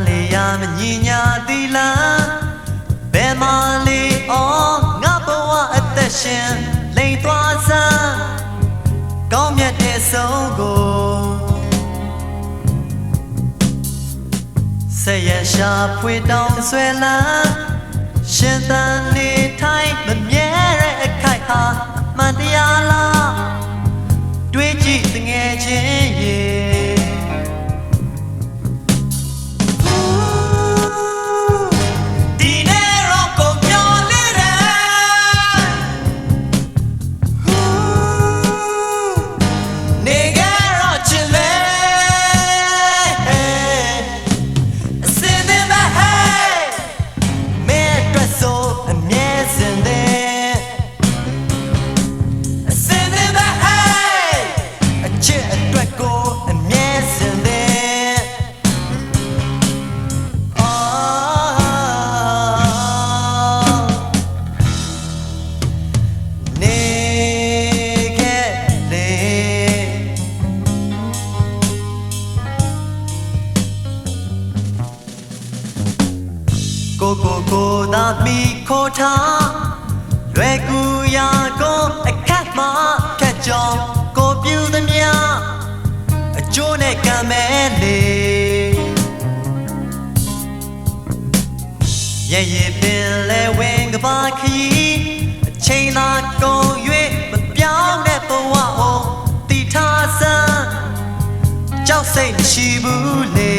လေရမညီညာသီလဘယ်မှာလေအော်ငါဘဝအသက်ရှင်လိမ်သွားစမ်းကောင်းမြတ်တဲ့ဆုံးကိုဆက်ရရှာဖွေတောင်းဆွဲလန်းရှင်သန်နေထိုင်မမြဲတဲ့အခိုက်ဟာမှန်တရားလားတွေးကြည့်တငယ်ချင်းရေကိုသာမီခေါ်ထားလွယ်ကူရာကိုအခက်မှာခက်ကြောင်ကိုပြုသမျှအကျိုးနဲ့ကံမဲ့လေရဲ့ရဲ့ပင်လဲဝင်ကပါခီအချိန်သာကုန်၍မပြောင်းတဲ့ဘဝကိုတီထားစမ်းကြောက်စိတ်မရှိဘူးလေ